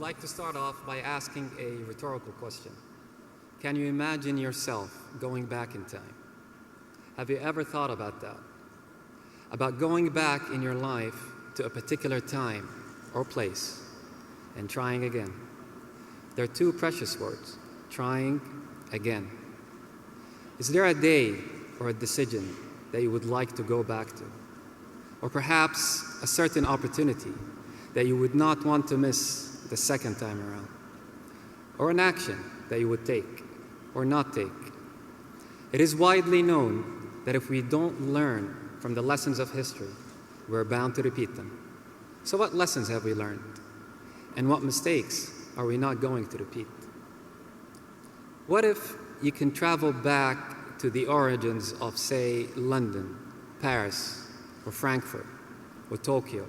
I'd like to start off by asking a rhetorical question. Can you imagine yourself going back in time? Have you ever thought about that? About going back in your life to a particular time or place and trying again? There are two precious words: trying again. Is there a day or a decision that you would like to go back to? Or perhaps a certain opportunity that you would not want to miss the second time around? Or an action that you would take or not take? It is widely known that if we don't learn from the lessons of history, we're bound to repeat them. So what lessons have we learned? And what mistakes are we not going to repeat? What if you can travel back to the origins of, say, London, Paris, or Frankfurt, or Tokyo,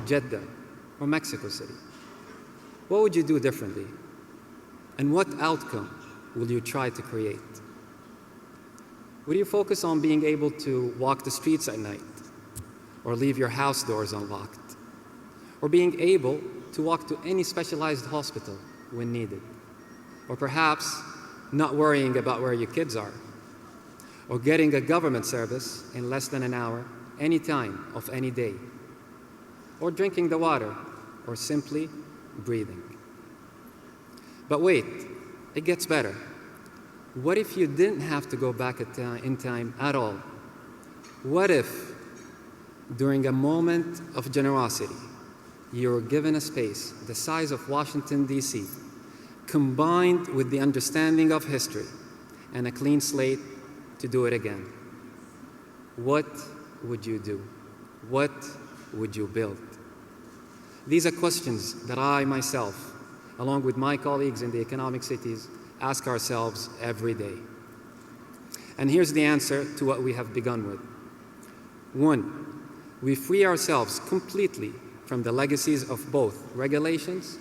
Jeddah, or Mexico City? What would you do differently? And what outcome will you try to create? Would you focus on being able to walk the streets at night, or leave your house doors unlocked, or being able to walk to any specialized hospital when needed, or perhaps not worrying about where your kids are, or getting a government service in less than an hour, any time of any day, or drinking the water, or simply breathing? But wait, it gets better. What if you didn't have to go back in time at all? What if, during a moment of generosity, you were given a space the size of Washington, D.C., combined with the understanding of history and a clean slate to do it again? What would you do? What would you build? These are questions that I myself, along with my colleagues in the economic cities, ask ourselves every day. And here's the answer to what we have begun with. 1, we free ourselves completely from the legacies of both regulations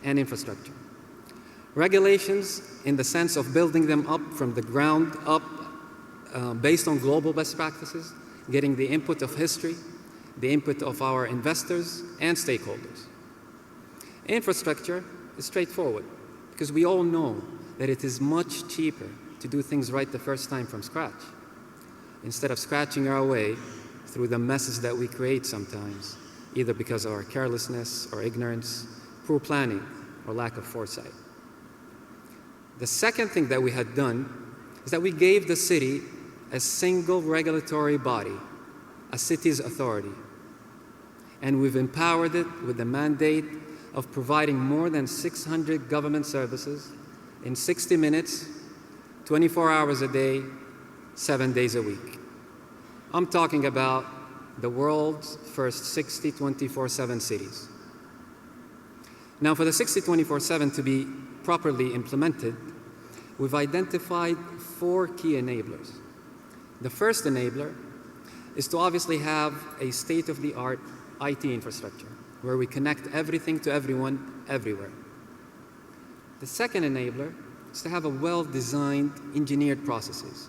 and infrastructure. Regulations in the sense of building them up from the ground up based on global best practices, getting the input of history, the input of our investors and stakeholders. Infrastructure is straightforward because we all know that it is much cheaper to do things right the first time from scratch, instead of scratching our way through the messes that we create sometimes, either because of our carelessness or ignorance, poor planning, or lack of foresight. The second thing that we had done is that we gave the city a single regulatory body, a city's authority. And we've empowered it with the mandate of providing more than 600 government services in 60 minutes, 24 hours a day, 7 days a week. I'm talking about the world's first 60 24/7 cities. Now, for the 60 24/7 to be properly implemented, we've identified 4 key enablers. The first enabler is to obviously have a state-of-the-art IT infrastructure where we connect everything to everyone, everywhere. The second enabler is to have a well-designed, engineered processes.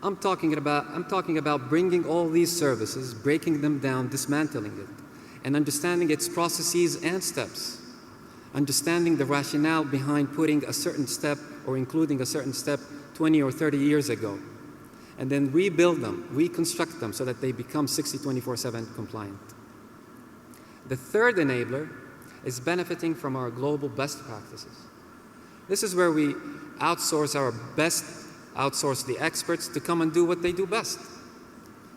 I'm talking about bringing all these services, breaking them down, dismantling it, and understanding its processes and steps, understanding the rationale behind putting a certain step or including a certain step 20 or 30 years ago, and then rebuild them, reconstruct them so that they become 60 24/7 compliant. The third enabler is benefiting from our global best practices. This is where we outsource the experts to come and do what they do best,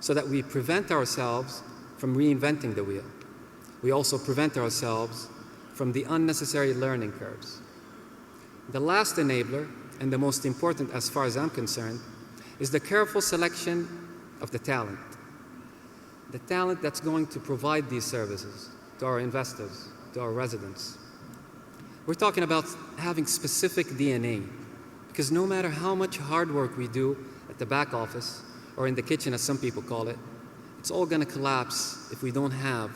so that we prevent ourselves from reinventing the wheel. We also prevent ourselves from the unnecessary learning curves. The last enabler, and the most important as far as I'm concerned, is the careful selection of the talent. The talent that's going to provide these services to our investors, to our residents. We're talking about having specific DNA, because no matter how much hard work we do at the back office, or in the kitchen as some people call it, it's all going to collapse if we don't have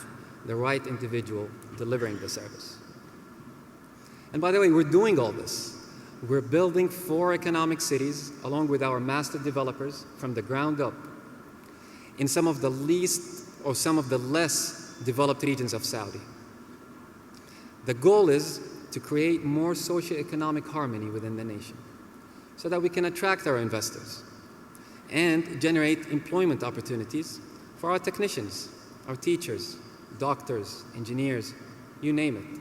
the right individual delivering the service. And by the way, we're doing all this. We're building 4 economic cities along with our master developers from the ground up in some of the least or some of the less developed regions of Saudi. The goal is to create more socioeconomic harmony within the nation so that we can attract our investors and generate employment opportunities for our technicians, our teachers, doctors, engineers, you name it.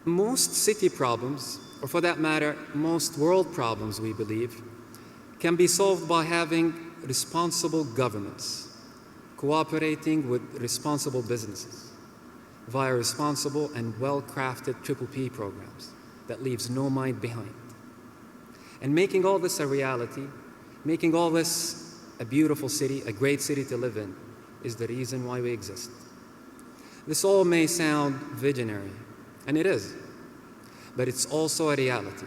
Most city problems, or for that matter, most world problems, we believe, can be solved by having responsible governments, cooperating with responsible businesses via responsible and well-crafted PPP programs that leaves no mind behind. And making all this a reality, making all this a beautiful city, a great city to live in, is the reason why we exist. This all may sound visionary, and it is, but it's also a reality.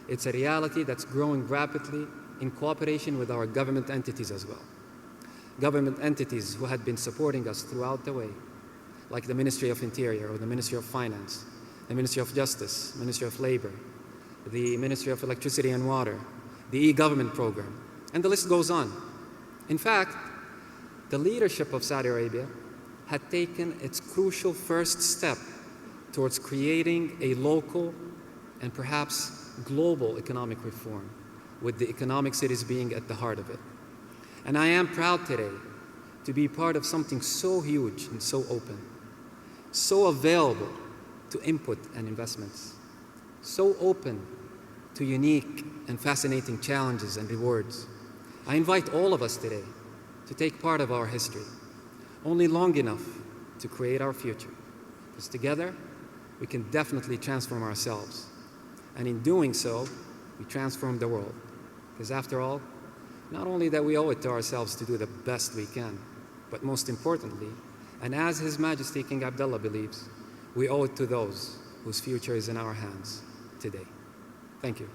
It's a reality that's growing rapidly in cooperation with our government entities as well. Government entities who had been supporting us throughout the way, like the Ministry of Interior or the Ministry of Finance, the Ministry of Justice, Ministry of Labor, the Ministry of Electricity and Water, the e-government program, and the list goes on. In fact, the leadership of Saudi Arabia had taken its crucial first step towards creating a local and perhaps global economic reform, with the economic cities being at the heart of it. And I am proud today to be part of something so huge and so open, so available to input and investments, so open to unique and fascinating challenges and rewards. I invite all of us today to take part of our history, only long enough to create our future, because together we can definitely transform ourselves. And in doing so, we transform the world. Because after all, not only that we owe it to ourselves to do the best we can, but most importantly, and as His Majesty King Abdullah believes, we owe it to those whose future is in our hands today. Thank you.